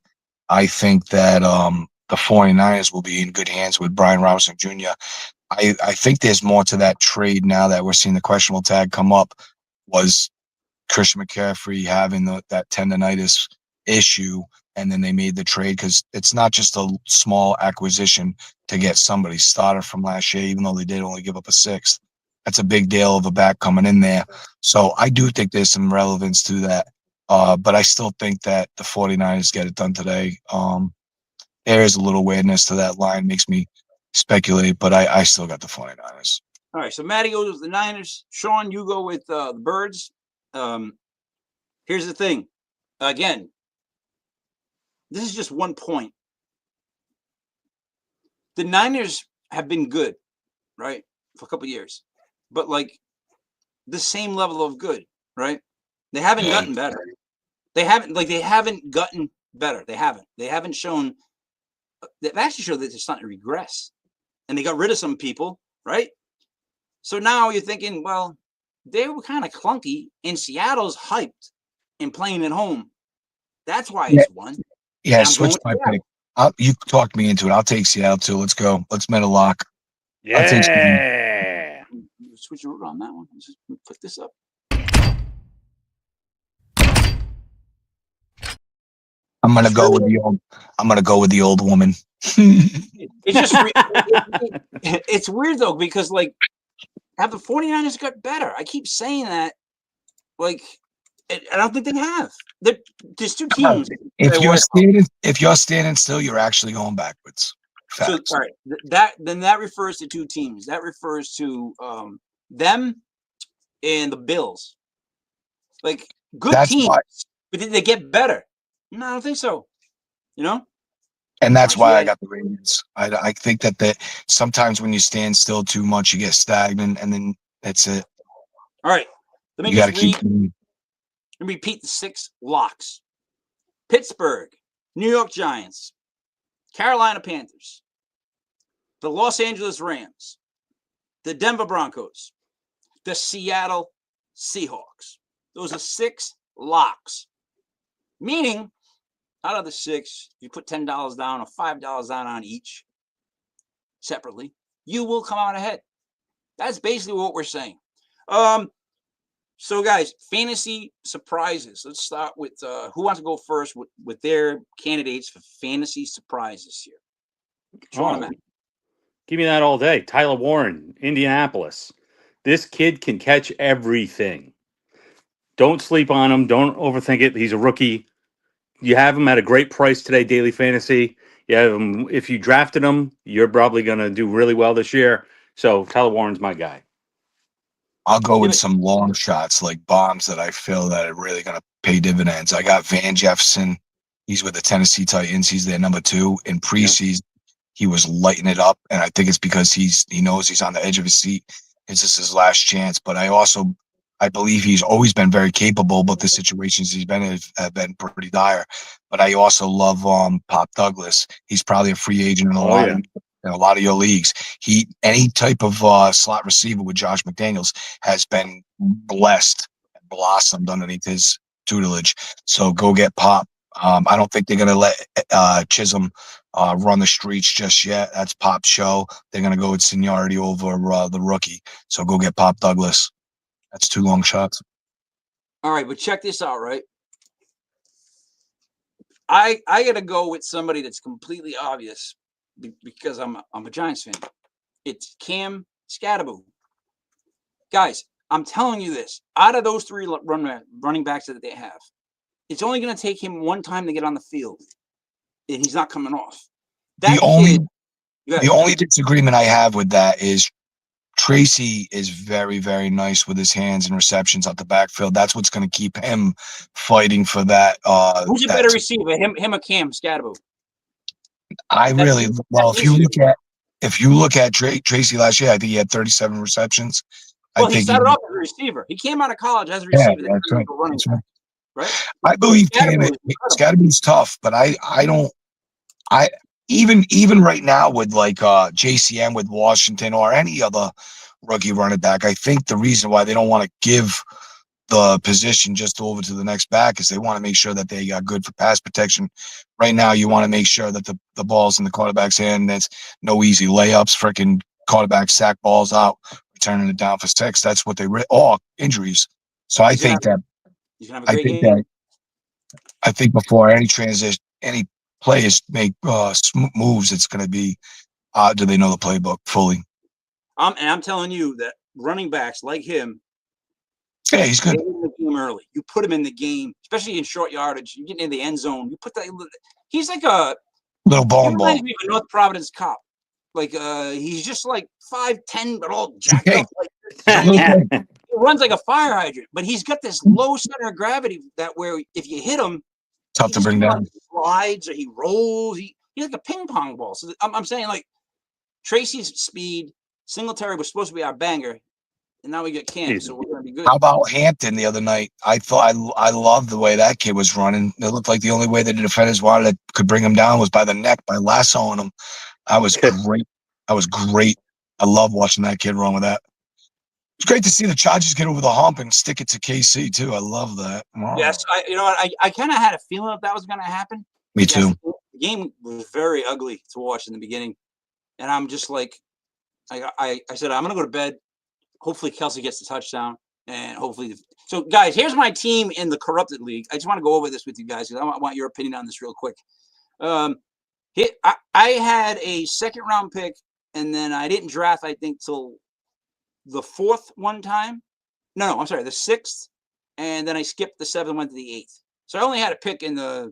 I think that the 49ers will be in good hands with Brian Robinson Jr. I think there's more to that trade now that we're seeing the questionable tag come up. Was Christian McCaffrey having that tendonitis issue, and then they made the trade because it's not just a small acquisition to get somebody starter from last year, even though they did only give up a sixth. That's a big deal of a back coming in there. So I do think there's some relevance to that. But I still think that the 49ers get it done today. There is a little weirdness to that line, makes me speculate, but I still got the 49ers. All right, so Matty goes with the Niners. Sean, you go with the Birds. Here's the thing. Again, this is just 1 point. The Niners have been good, right, for a couple of years, but like the same level of good, right? They haven't gotten better. They haven't gotten better. They haven't shown. They've actually showed that they're starting to regress, and they got rid of some people, right? So now you're thinking, well, they were kind of clunky, and Seattle's hyped and playing at home. That's why it's one. Yeah, switch my pick. You talked me into it. I'll take Seattle too. Let's go. Let's meta lock. Yeah. Switch your route on that one. Let's just put this up. I'm gonna go with the old woman. It's just it's weird though, because like have the 49ers got better? I keep saying that. Like I don't think they have. There's two teams. If you're standing still, you're actually going backwards. Facts. So all right, that refers to two teams. That refers to them and the Bills. Like good teams, but did they get better? No, I don't think so. You know? And that's why I got the Ravens. I think that sometimes when you stand still too much, you get stagnant, and then that's it. All right. Let me you just keep repeat the 6 locks. Pittsburgh, New York Giants, Carolina Panthers, the Los Angeles Rams, the Denver Broncos, the Seattle Seahawks. Those are 6 locks. Meaning, out of the 6, you put $10 down or $5 down on each separately, you will come out ahead. That's basically what we're saying. So guys, fantasy surprises. Let's start with who wants to go first with their candidates for fantasy surprises here. Give me that all day. Tyler Warren, Indianapolis. This kid can catch everything. Don't sleep on him. Don't overthink it. He's a rookie. You have him at a great price today, Daily Fantasy. You have him, if you drafted him, you're probably going to do really well this year. So Tyler Warren's my guy. I'll go with some long shots, like bombs that I feel that are really going to pay dividends. I got Van Jefferson. He's with the Tennessee Titans. He's their number 2 in preseason. He was lighting it up, and I think it's because he knows he's on the edge of his seat. This is his last chance. But I believe he's always been very capable, but the situations he's been in have been pretty dire. But I also love Pop Douglas. He's probably a free agent in a lot of your leagues. Any type of slot receiver with Josh McDaniels has been blessed and blossomed underneath his tutelage. So go get Pop. I don't think they're going to let Chisholm run the streets just yet. That's Pop's show. They're going to go with seniority over the rookie. So go get Pop Douglas. That's 2 long shots. All right, but check this out, right? I got to go with somebody that's completely obvious because I'm a Giants fan. It's Cam Scatterbo. guys, I'm telling you this. Out of those three running backs that they have, it's only going to take him one time to get on the field, and he's not coming off. That The only disagreement I have with that is Tracy is very, very nice with his hands and receptions out the backfield. That's what's going to keep him fighting for that. Who's a better receiver, him or Cam Scatterbo? If you look at Tracy last year, I think he had 37 receptions. Well, he started off as a receiver. He came out of college as a receiver. Yeah, that's right. Running back, right? I believe Scatterbo's tough, but even right now with like JCM with Washington or any other rookie running back, I think the reason why they don't want to give the position just over to the next back is they want to make sure that they got good for pass protection. Right now, you want to make sure that the ball's in the quarterback's hand. There's no easy layups, freaking quarterback sack balls out, returning it down for 6. That's what they all injuries. So I think before any transition, any players make moves, it's going to be do they know the playbook fully? I'm telling you that running backs like him. Yeah, he's good. In the game early. You put him in the game, especially in short yardage. You get in the end zone. You put that. He's like a little ball and ball. Reminds me of a North Providence cop. Like he's just like 5'10", but all jacked up. Like, he runs like a fire hydrant, but he's got this low center of gravity that where if you hit him, tough to bring down. He slides or he rolls. He's like a ping pong ball. So I'm saying like Tracy's speed. Singletary was supposed to be our banger. And now we get Cam, so we're going to be good. How about Hampton the other night? I thought I loved the way that kid was running. It looked like the only way that the defenders could bring him down was by the neck, by lassoing him. That was great. That was great. I love watching that kid run with that. It's great to see the Chargers get over the hump and stick it to KC too. I love that. Oh. Yes, you know what? I kind of had a feeling that was going to happen. Me too. The game was very ugly to watch in the beginning, and I'm just like, I said I'm going to go to bed. Hopefully Kelsey gets the touchdown, and hopefully. So, guys, here's my team in the corrupted league. I just want to go over this with you guys because I want your opinion on this real quick. I had a second-round pick, and then I didn't draft, I think, till the 4th one time. No, I'm sorry, the 6th, and then I skipped the 7th and went to the 8th. So I only had a pick in the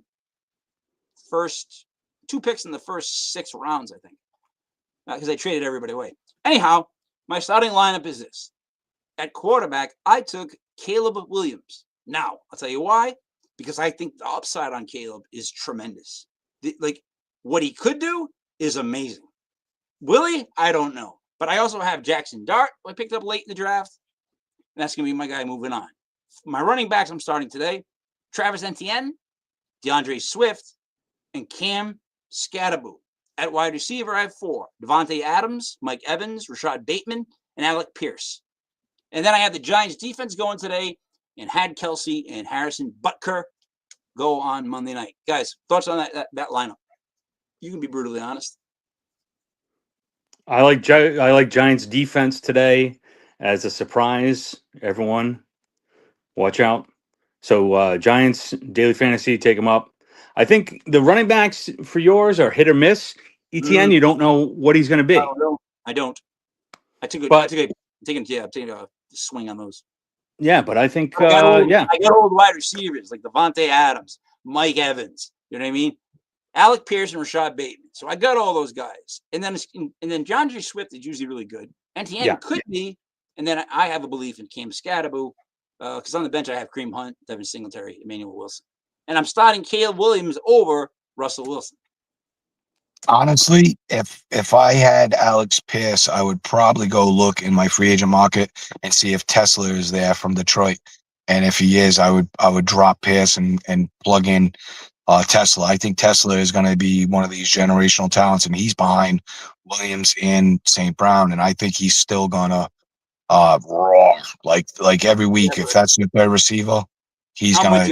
first 2 picks in the first 6 rounds, I think, because I traded everybody away. Anyhow. My starting lineup is this. At quarterback, I took Caleb Williams. Now, I'll tell you why. Because I think the upside on Caleb is tremendous. What he could do is amazing. Willie, I don't know. But I also have Jackson Dart, who I picked up late in the draft. And that's going to be my guy moving on. My running backs I'm starting today, Travis Etienne, DeAndre Swift, and Cam Scatterbo. At wide receiver, I have 4. Devontae Adams, Mike Evans, Rashad Bateman, and Alec Pierce. And then I have the Giants defense going today and had Kelsey and Harrison Butker go on Monday night. Guys, thoughts on that lineup? You can be brutally honest. I like Giants defense today as a surprise. Everyone, watch out. So Giants daily fantasy, take them up. I think the running backs for yours are hit or miss. Etienne, you don't know what he's going to be. I don't. I'm taking a swing on those. Yeah, but I think I got old wide receivers like Devontae Adams, Mike Evans. You know what I mean? Alec Pierce and Rashad Bateman. So I got all those guys, and then DeAndre Swift is usually really good. Etienne could be, and then I have a belief in Cam Scatterbo because on the bench I have Kareem Hunt, Devin Singletary, Emmanuel Wilson. And I'm starting Caleb Williams over Russell Wilson. Honestly, if I had Alex Pierce, I would probably go look in my free agent market and see if Tesla is there from Detroit. And if he is, I would drop Pierce and plug in Tesla. I think Tesla is going to be one of these generational talents, and he's behind Williams and St. Brown. And I think he's still gonna raw like every week. If that's your third receiver, he's gonna.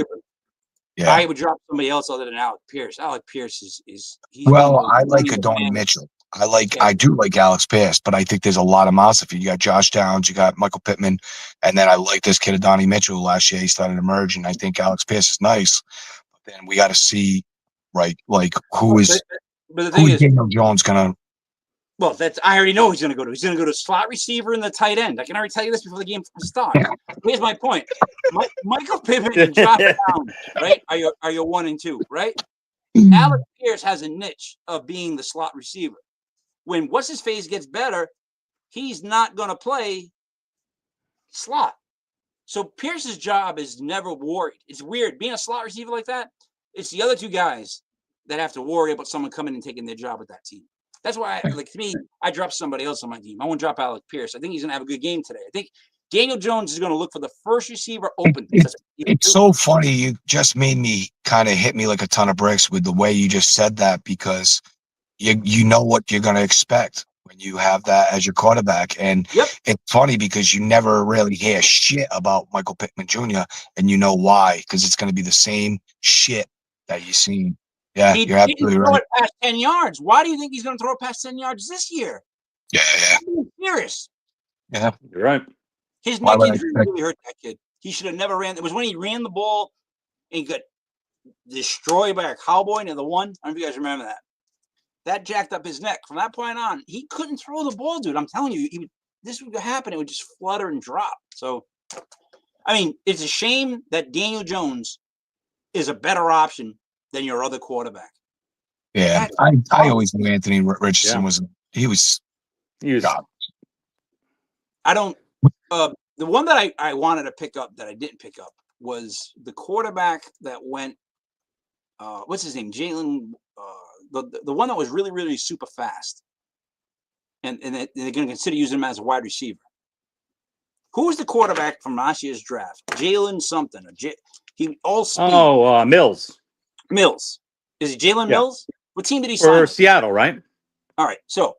Yeah. I would drop somebody else other than Alec Pierce. Alec Pierce is I like Adonai Mitchell. I do like Alex Pierce, but I think there's a lot of Mossafi. You got Josh Downs, you got Michael Pittman, and then I like this kid Adonai Mitchell. Last year he started emerging. I think Alex Pierce is nice, but then we got to see who is Daniel Jones gonna. Well, I already know he's going to go to. He's going to go to slot receiver and the tight end. I can already tell you this before the game starts. Here's my point: Michael Pittman can drop it down, right? Are you 1 and 2, right? Alec Pierce has a niche of being the slot receiver. When what's his face gets better, he's not going to play slot. So Pierce's job is never worried. It's weird being a slot receiver like that. It's the other 2 guys that have to worry about someone coming and taking their job with that team. That's why, to me, I dropped somebody else on my team. I won't drop Alec Pierce. I think he's going to have a good game today. I think Daniel Jones is going to look for the first receiver open. It's so funny. You just made me kind of hit me like a ton of bricks with the way you just said that, because you know what you're going to expect when you have that as your quarterback. And it's funny because you never really hear shit about Michael Pittman Jr. and you know why, because it's going to be the same shit that you've seen. Yeah, he you're absolutely throw right. it past 10 yards. Why do you think he's going to throw it past 10 yards this year? Yeah. I'm serious. Yeah. You're right. His neck injury really hurt that kid. He should have never ran. It was when he ran the ball and he got destroyed by a cowboy near the 1. I don't know if you guys remember that. That jacked up his neck. From that point on, he couldn't throw the ball, dude. I'm telling you, this would happen. It would just flutter and drop. So, I mean, it's a shame that Daniel Jones is a better option than your other quarterback. Yeah, I always knew Anthony Richardson was God. I don't. The one that I wanted to pick up that I didn't pick up was the quarterback that went. What's his name? Jalen. The one that was really, really super fast, and they're going to consider using him as a wide receiver. Who was the quarterback from last year's draft? Jalen something. He all speed. Oh, Mills. Mills. Is it Jalen Mills? What team did he sign? For Seattle, right? All right. So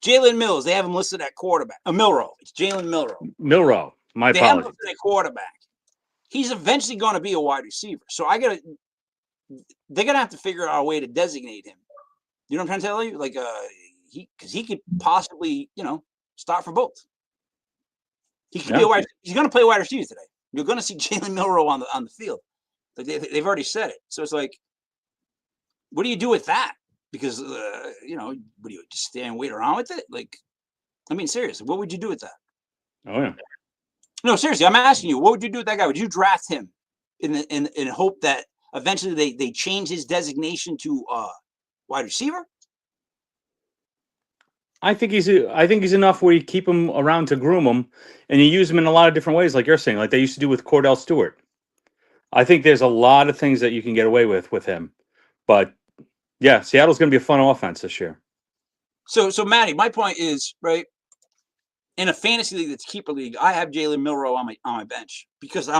Jalen Mills, they have him listed at quarterback. Milrow. It's Jalen Milrow. Milrow. My they have him apologies. listed at quarterback. He's eventually going to be a wide receiver. So they're gonna have to figure out a way to designate him. You know what I'm trying to tell you? Like because he could possibly, start for both. He could be a wide. He's going to play wide receiver today. You're going to see Jalen Milrow on the field. Like they've already said it. So it's like, what do you do with that? Because what do you just stand and wait around with it? Like, I mean, seriously, what would you do with that? Oh yeah. No, seriously, I'm asking you, what would you do with that guy? Would you draft him in hope that eventually they change his designation to wide receiver? I think he's enough where you keep him around to groom him, and you use him in a lot of different ways, like you're saying, like they used to do with Cordell Stewart. I think there's a lot of things that you can get away with him, but yeah, Seattle's going to be a fun offense this year. So Matty, my point is, right, in a fantasy league that's keeper league, I have Jalen Milrow on my bench because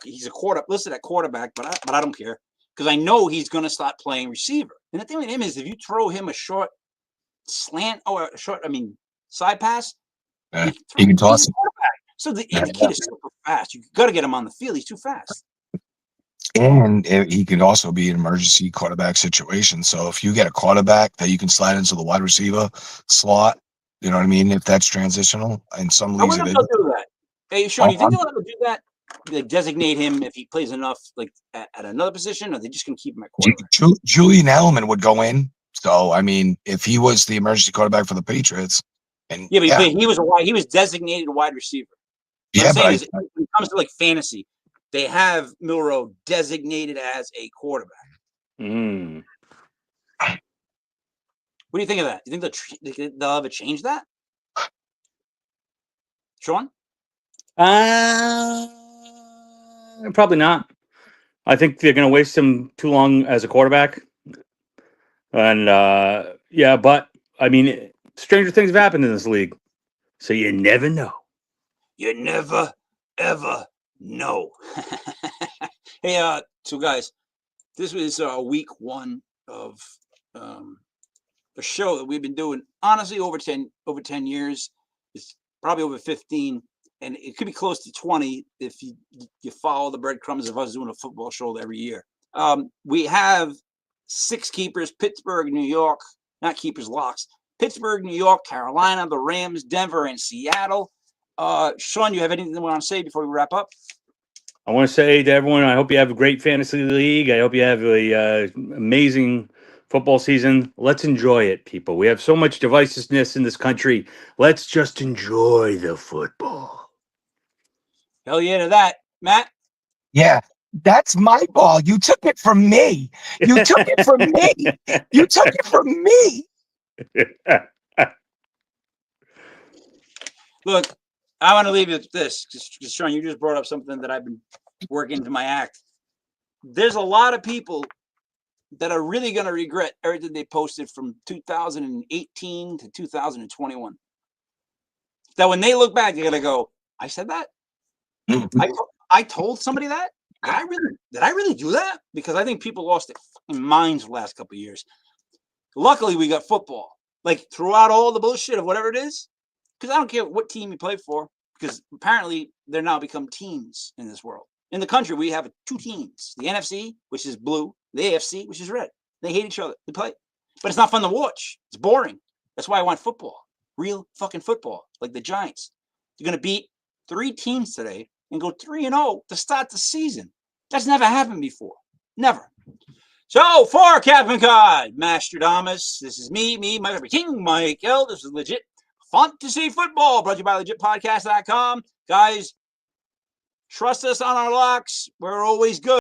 he's listed at quarterback, but I don't care because I know he's going to start playing receiver. And the thing with him is, if you throw him a short slant or side pass, he can toss it. So the kid is super fast. You got to get him on the field. He's too fast. And he could also be an emergency quarterback situation. So if you get a quarterback that you can slide into the wide receiver slot, you know what I mean? If that's transitional in some leagues, they'll do that. Hey, Sean, you think they'll ever do that? They designate him if he plays enough, like at another position, or they just gonna keep him at quarterback? Julian Edelman would go in. So I mean, if he was the emergency quarterback for the Patriots, and he was designated a wide receiver. When it comes to like fantasy, they have Milrow designated as a quarterback. Mm. What do you think of that? Do you think they'll ever change that? Sean? Probably not. I think they're going to waste him too long as a quarterback. And but I mean, stranger things have happened in this league, so you never know. You never ever know. Hey, so guys, this was week 1 of a show that we've been doing honestly over 10 years. It's probably over 15, and it could be close to 20 if you follow the breadcrumbs of us doing a football show every year. We have 6 keepers: Pittsburgh, New York, not keepers, locks. Pittsburgh, New York, Carolina, the Rams, Denver, and Seattle. Sean, you have anything you want to say before we wrap up? I want to say to everyone, I hope you have a great fantasy league. I hope you have a amazing Football season. Let's enjoy it, people. We have so much divisiveness in this country. Let's just enjoy the football. Hell yeah to that, Matt. Yeah, that's my ball. You took it from me. You took it from me. You took it from me. Look, I want to leave you with this. Just Sean, you just brought up something that I've been working into my act. There's a lot of people that are really going to regret everything they posted from 2018 to 2021. That when they look back, they're going to go, I said that? I told somebody that? Did I really do that? Because I think people lost their minds the last couple of years. Luckily, we got football. Like, throughout all the bullshit of whatever it is, because I don't care what team you play for, because apparently they're now become teams in this world. In the country, we have 2 teams. The NFC, which is blue, the AFC, which is red. They hate each other. They play. But it's not fun to watch. It's boring. That's why I want football. Real fucking football. Like the Giants. You're going to beat 3 teams today and go 3-0 to start the season. That's never happened before. Never. So, for Captain Picard, Mastradamus, this is me, my favorite king, Michael. This is legit fantasy football, brought to you by legitpodcast.com. Guys, trust us on our locks. We're always good.